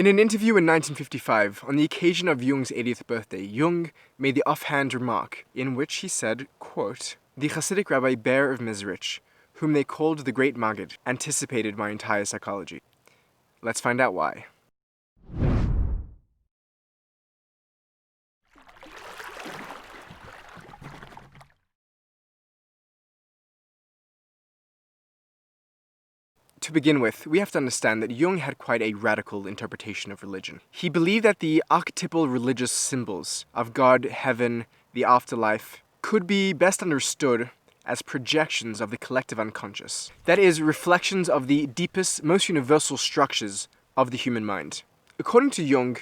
In an interview in 1955, on the occasion of Jung's 80th birthday, Jung made the offhand remark in which he said, quote, "The Hasidic rabbi Ber of Mezrich, whom they called the Great Maggid, anticipated my entire psychology." Let's find out why. To begin with, we have to understand that Jung had quite a radical interpretation of religion. He believed that the archetypal religious symbols of God, heaven, the afterlife could be best understood as projections of the collective unconscious. That is, reflections of the deepest, most universal structures of the human mind. According to Jung,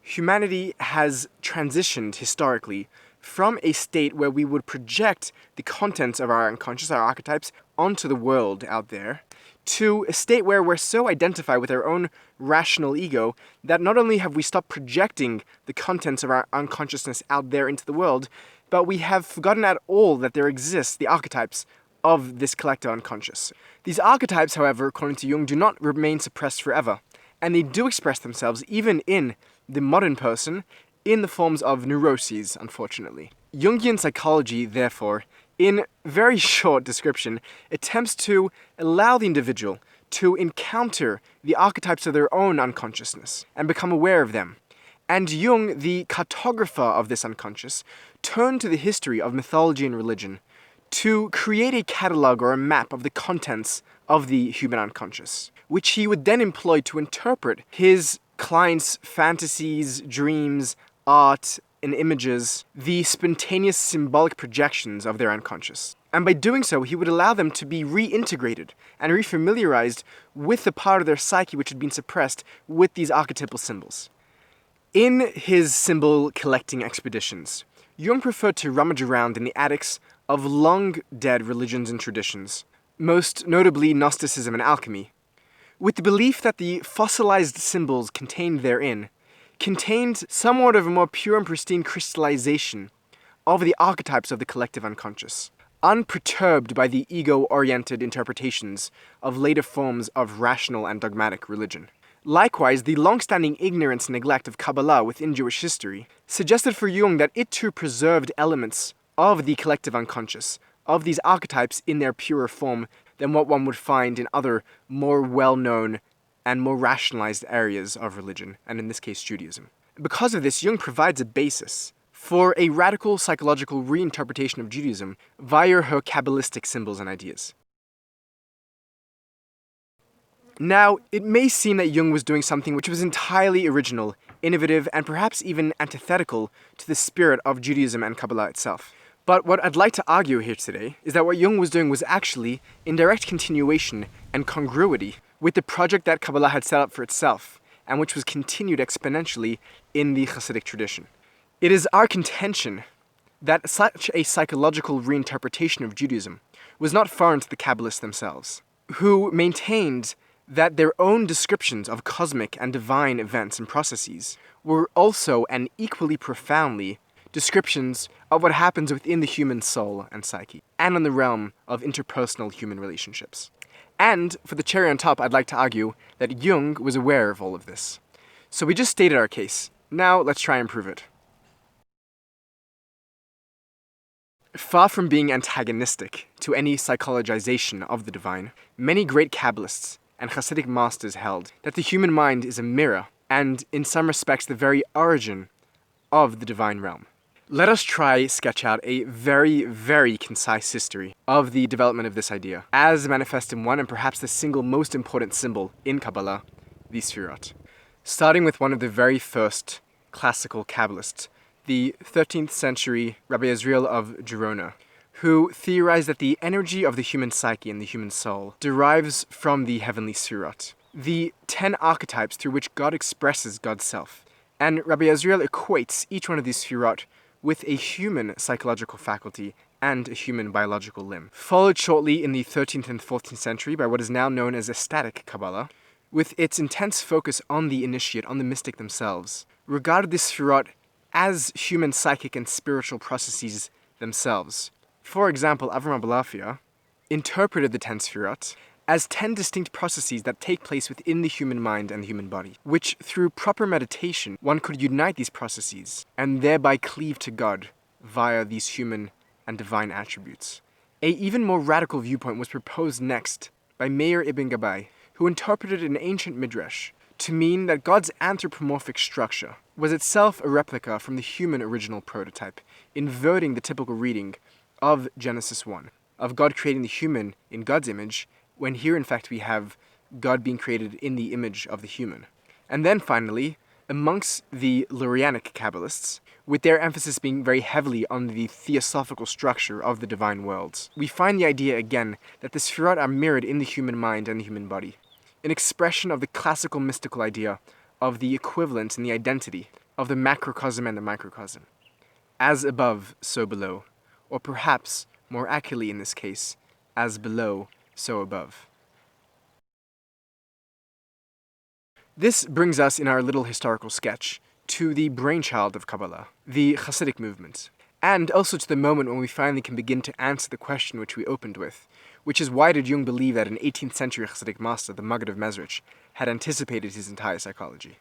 humanity has transitioned historically from a state where we would project the contents of our unconscious, our archetypes, onto the world out there, to a state where we're so identified with our own rational ego that not only have we stopped projecting the contents of our unconsciousness out there into the world, but we have forgotten at all that there exists the archetypes of this collective unconscious. These archetypes, however, according to Jung, do not remain suppressed forever, and they do express themselves even in the modern person in the forms of neuroses, unfortunately. Jungian psychology, therefore, in very short description, attempts to allow the individual to encounter the archetypes of their own unconsciousness and become aware of them. And Jung, the cartographer of this unconscious, turned to the history of mythology and religion to create a catalog or a map of the contents of the human unconscious, which he would then employ to interpret his clients' fantasies, dreams, art, and images, the spontaneous symbolic projections of their unconscious. And by doing so, he would allow them to be reintegrated and refamiliarized with the part of their psyche which had been suppressed with these archetypal symbols. In his symbol collecting expeditions, Jung preferred to rummage around in the attics of long-dead religions and traditions, most notably Gnosticism and alchemy, with the belief that the fossilized symbols contained therein contained somewhat of a more pure and pristine crystallization of the archetypes of the collective unconscious, unperturbed by the ego-oriented interpretations of later forms of rational and dogmatic religion. Likewise, the long-standing ignorance and neglect of Kabbalah within Jewish history suggested for Jung that it too preserved elements of the collective unconscious, of these archetypes in their purer form than what one would find in other more well-known and more rationalized areas of religion, and in this case Judaism. Because of this, Jung provides a basis for a radical psychological reinterpretation of Judaism via her Kabbalistic symbols and ideas. Now, it may seem that Jung was doing something which was entirely original, innovative, and perhaps even antithetical to the spirit of Judaism and Kabbalah itself. But what I'd like to argue here today is that what Jung was doing was actually in direct continuation and congruity with the project that Kabbalah had set up for itself, and which was continued exponentially in the Hasidic tradition. It is our contention that such a psychological reinterpretation of Judaism was not foreign to the Kabbalists themselves, who maintained that their own descriptions of cosmic and divine events and processes were also and equally profoundly descriptions of what happens within the human soul and psyche, and in the realm of interpersonal human relationships. And, for the cherry on top, I'd like to argue that Jung was aware of all of this. So we just stated our case. Now let's try and prove it. Far from being antagonistic to any psychologization of the divine, many great Kabbalists and Hasidic masters held that the human mind is a mirror, and in some respects the very origin of the divine realm. Let us try sketch out a very, very concise history of the development of this idea, as manifest in one and perhaps the single most important symbol in Kabbalah, the Sefirot. Starting with one of the very first classical Kabbalists, the 13th century Rabbi Azriel of Gerona, who theorized that the energy of the human psyche and the human soul derives from the heavenly Sefirot, the 10 archetypes through which God expresses God's self. And Rabbi Azriel equates each one of these Sefirot with a human psychological faculty and a human biological limb. Followed shortly in the 13th and 14th century by what is now known as ecstatic Kabbalah, with its intense focus on the initiate, on the mystic themselves, regarded the Sefirot as human psychic and spiritual processes themselves. For example, Avram Abulafia interpreted the 10 Sefirot as 10 distinct processes that take place within the human mind and the human body, which through proper meditation one could unite these processes and thereby cleave to God via these human and divine attributes. A even more radical viewpoint was proposed next by Meir ibn Gabbai, who interpreted an ancient midrash to mean that God's anthropomorphic structure was itself a replica from the human original prototype, inverting the typical reading of Genesis 1, of God creating the human in God's image, when here in fact we have God being created in the image of the human. And then finally, amongst the Lurianic Kabbalists, with their emphasis being very heavily on the theosophical structure of the divine worlds, we find the idea again that the Sefirot are mirrored in the human mind and the human body, an expression of the classical mystical idea of the equivalence and the identity of the macrocosm and the microcosm. As above, so below, or perhaps, more accurately in this case, as below, so above. This brings us in our little historical sketch to the brainchild of Kabbalah, the Hasidic movement, and also to the moment when we finally can begin to answer the question which we opened with, which is why did Jung believe that an 18th century Hasidic master, the Maggid of Mezrich, had anticipated his entire psychology?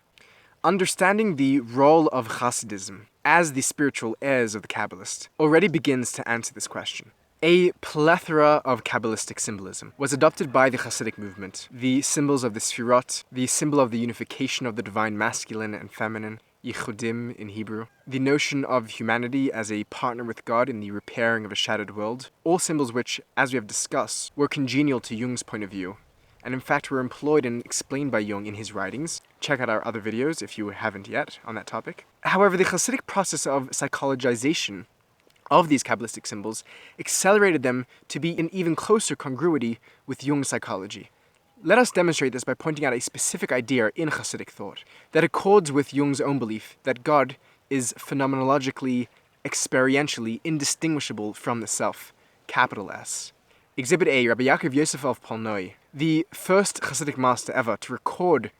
Understanding the role of Hasidism as the spiritual heirs of the Kabbalist already begins to answer this question. A plethora of Kabbalistic symbolism was adopted by the Hasidic movement. The symbols of the Sefirot, the symbol of the unification of the divine masculine and feminine, Yichudim in Hebrew, the notion of humanity as a partner with God in the repairing of a shattered world, all symbols which, as we have discussed, were congenial to Jung's point of view, and in fact were employed and explained by Jung in his writings. Check out our other videos if you haven't yet on that topic. However, the Hasidic process of psychologization of these Kabbalistic symbols accelerated them to be in even closer congruity with Jung's psychology. Let us demonstrate this by pointing out a specific idea in Hasidic thought that accords with Jung's own belief that God is phenomenologically, experientially indistinguishable from the self, capital S. Exhibit A, Rabbi Yaakov Yosef of Polnoi, the first Hasidic master ever to record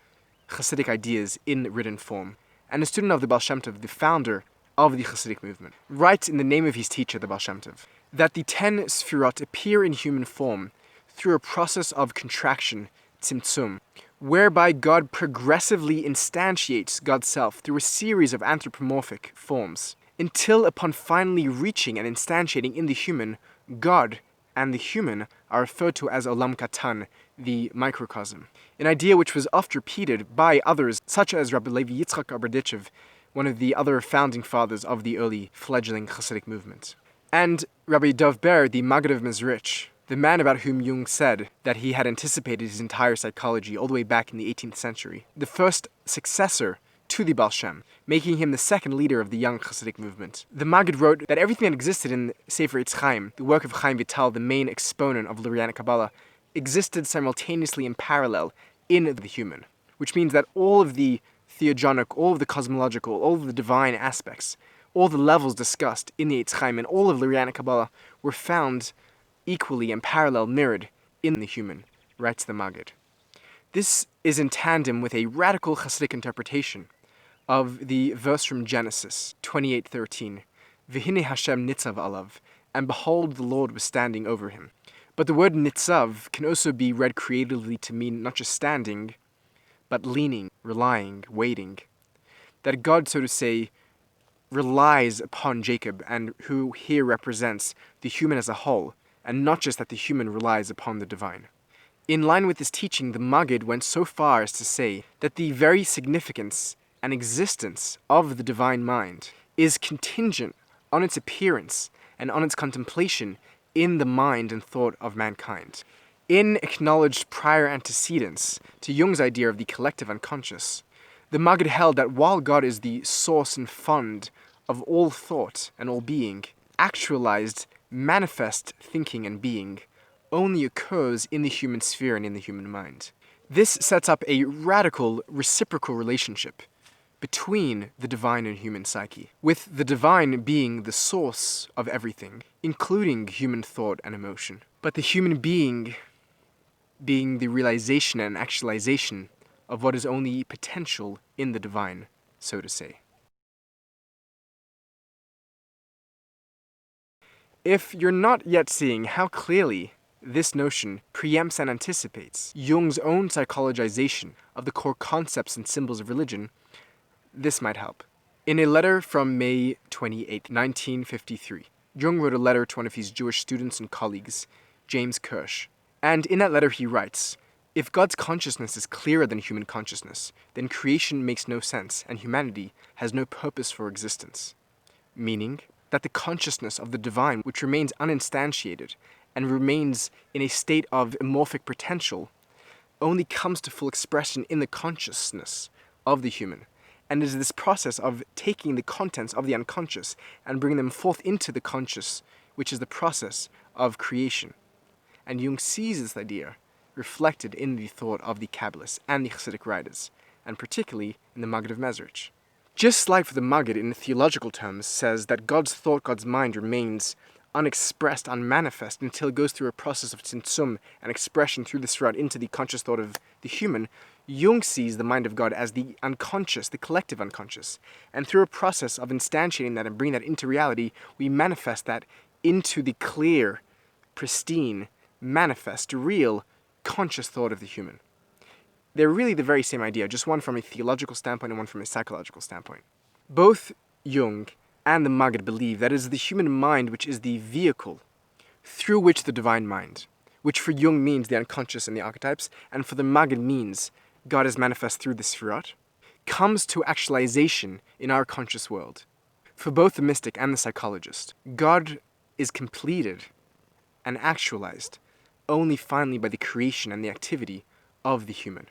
Hasidic ideas in written form, and a student of the Baal Shem Tov, the founder of the Hasidic movement, writes in the name of his teacher, the Baal Shem Tov, that the 10 Sefirot appear in human form through a process of contraction, tzimtzum, whereby God progressively instantiates God's self through a series of anthropomorphic forms, until upon finally reaching and instantiating in the human, God and the human are referred to as Olam Katan, the microcosm, an idea which was oft repeated by others, such as Rabbi Levi Yitzchak Berdichev, one of the other founding fathers of the early fledgling Hasidic movement. And Rabbi Dov Ber, the Maggid of Mezrich, the man about whom Jung said that he had anticipated his entire psychology all the way back in the 18th century, the first successor to the Baal Shem, making him the second leader of the young Hasidic movement. The Maggid wrote that everything that existed in Sefer Eitz Chaim, the work of Chaim Vital, the main exponent of Lurianic Kabbalah, existed simultaneously in parallel in the human, which means that all of the theogonic, all of the cosmological, all of the divine aspects, all the levels discussed in the Eitz Chaim and all of Lurianic Kabbalah were found equally and parallel mirrored in the human, writes the Maggid. This is in tandem with a radical Hasidic interpretation of the verse from Genesis 28:13, V'hine Hashem nitzav alav, and behold the Lord was standing over him. But the word nitzav can also be read creatively to mean not just standing, but leaning, relying, waiting. That God, so to say, relies upon Jacob, and who here represents the human as a whole, and not just that the human relies upon the divine. In line with this teaching, the Maggid went so far as to say that the very significance and existence of the divine mind is contingent on its appearance and on its contemplation in the mind and thought of mankind. In acknowledged prior antecedents to Jung's idea of the collective unconscious, the Maggid held that while God is the source and fund of all thought and all being, actualized, manifest thinking and being only occurs in the human sphere and in the human mind. This sets up a radical reciprocal relationship between the divine and human psyche, with the divine being the source of everything, including human thought and emotion, but the human being the realization and actualization of what is only potential in the divine, so to say. If you're not yet seeing how clearly this notion preempts and anticipates Jung's own psychologization of the core concepts and symbols of religion, this might help. In a letter from May 28, 1953, Jung wrote a letter to one of his Jewish students and colleagues, James Kirsch. And in that letter he writes, "If God's consciousness is clearer than human consciousness, then creation makes no sense and humanity has no purpose for existence." Meaning that the consciousness of the divine, which remains uninstantiated and remains in a state of amorphic potential, only comes to full expression in the consciousness of the human. And it is this process of taking the contents of the unconscious and bringing them forth into the conscious, which is the process of creation. And Jung sees this idea reflected in the thought of the Kabbalists and the Hasidic writers, and particularly in the Maggid of Mezrich. Just like for the Maggid in theological terms says that God's thought, God's mind remains unexpressed, unmanifest until it goes through a process of tzimtzum and expression through the Sefirot into the conscious thought of the human, Jung sees the mind of God as the unconscious, the collective unconscious. And through a process of instantiating that and bringing that into reality, we manifest that into the clear, pristine, manifest, real, conscious thought of the human. They're really the very same idea, just one from a theological standpoint and one from a psychological standpoint. Both Jung and the Maggid believe that it is the human mind which is the vehicle through which the divine mind, which for Jung means the unconscious and the archetypes, and for the Maggid means God is manifest through the Sefirot, comes to actualization in our conscious world. For both the mystic and the psychologist, God is completed and actualized only finally by the creation and the activity of the human.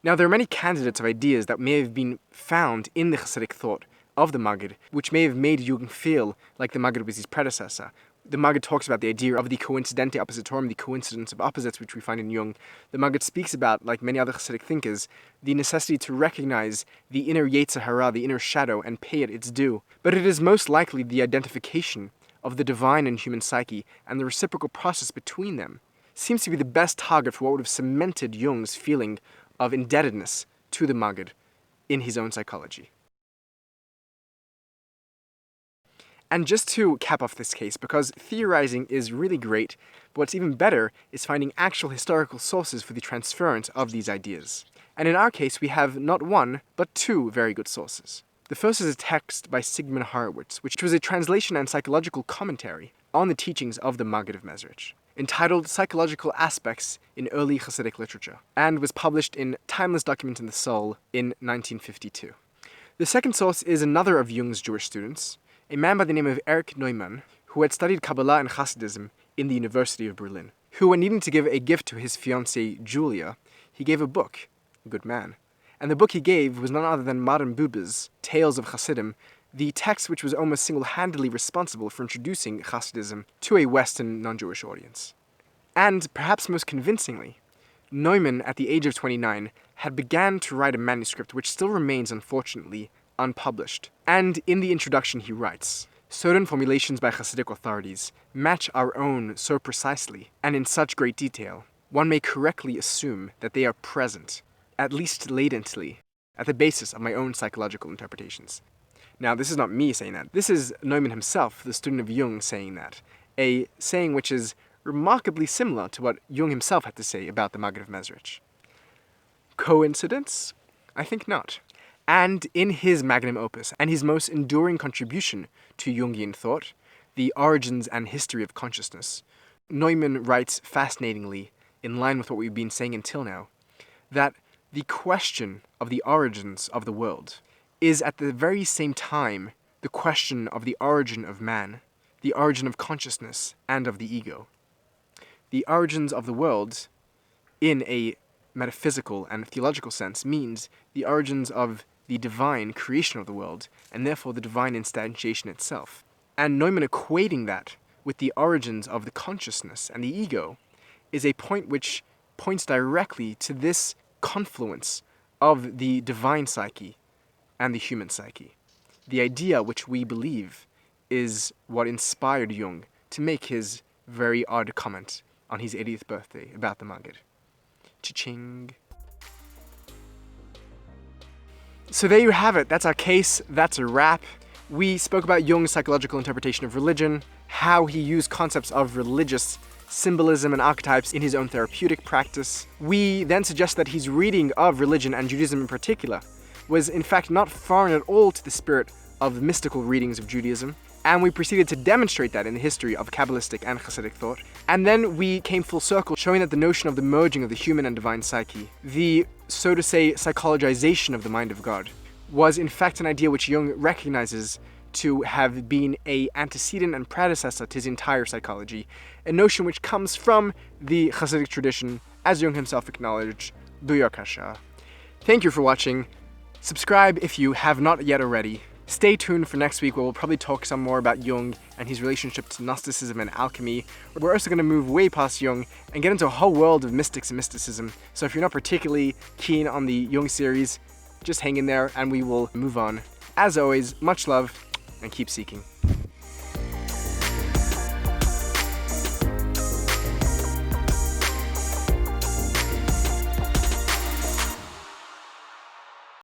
Now, there are many candidates of ideas that may have been found in the Hasidic thought of the Maggid, which may have made Jung feel like the Maggid was his predecessor. The Maggid talks about the idea of the coincidente oppositorum, the coincidence of opposites, which we find in Jung. The Maggid speaks about, like many other Hasidic thinkers, the necessity to recognize the inner Yetzer Hara, the inner shadow, and pay it its due. But it is most likely the identification of the divine and human psyche and the reciprocal process between them seems to be the best target for what would have cemented Jung's feeling of indebtedness to the Maggid in his own psychology. And just to cap off this case, because theorizing is really great, but what's even better is finding actual historical sources for the transference of these ideas. And in our case, we have not one, but two very good sources. The first is a text by Sigmund Horowitz, which was a translation and psychological commentary on the teachings of the Maggid of Mezrich, entitled Psychological Aspects in Early Hasidic Literature, and was published in Timeless Document in the Soul in 1952. The second source is another of Jung's Jewish students, a man by the name of Erich Neumann, who had studied Kabbalah and Hasidism in the University of Berlin, who, when needing to give a gift to his fiancée Julia, he gave a book. Good man. And the book he gave was none other than Maran Buber's Tales of Hasidim, the text which was almost single-handedly responsible for introducing Hasidism to a Western non-Jewish audience. And, perhaps most convincingly, Neumann, at the age of 29, had begun to write a manuscript which still remains, unfortunately, unpublished. And in the introduction he writes, "Certain formulations by Hasidic authorities match our own so precisely, and in such great detail, one may correctly assume that they are present, at least latently, at the basis of my own psychological interpretations." Now, this is not me saying that. This is Neumann himself, the student of Jung, saying that. A saying which is remarkably similar to what Jung himself had to say about the Maggid of Mezrich. Coincidence? I think not. And in his magnum opus, and his most enduring contribution to Jungian thought, The Origins and History of Consciousness, Neumann writes fascinatingly, in line with what we've been saying until now, that the question of the origins of the world is at the very same time the question of the origin of man, the origin of consciousness, and of the ego. The origins of the world, in a metaphysical and theological sense, means the origins of the divine creation of the world, and therefore the divine instantiation itself. And Neumann equating that with the origins of the consciousness and the ego is a point which points directly to this confluence of the divine psyche and the human psyche. The idea which we believe is what inspired Jung to make his very odd comment on his 80th birthday about the Maggid. Cha-ching. So there you have it. That's our case. That's a wrap. We spoke about Jung's psychological interpretation of religion, how he used concepts of religious symbolism and archetypes in his own therapeutic practice. We then suggest that his reading of religion and Judaism in particular was in fact not foreign at all to the spirit of the mystical readings of Judaism, and we proceeded to demonstrate that in the history of Kabbalistic and Hasidic thought. And then we came full circle, showing that the notion of the merging of the human and divine psyche, the, so to say, psychologization of the mind of God, was in fact an idea which Jung recognizes to have been an antecedent and predecessor to his entire psychology, a notion which comes from the Hasidic tradition, as Jung himself acknowledged, Buyakasha. Thank you for watching. Subscribe if you have not yet already. Stay tuned for next week, where we'll probably talk some more about Jung and his relationship to Gnosticism and alchemy. We're also going to move way past Jung and get into a whole world of mystics and mysticism. So if you're not particularly keen on the Jung series, just hang in there and we will move on. As always, much love and keep seeking.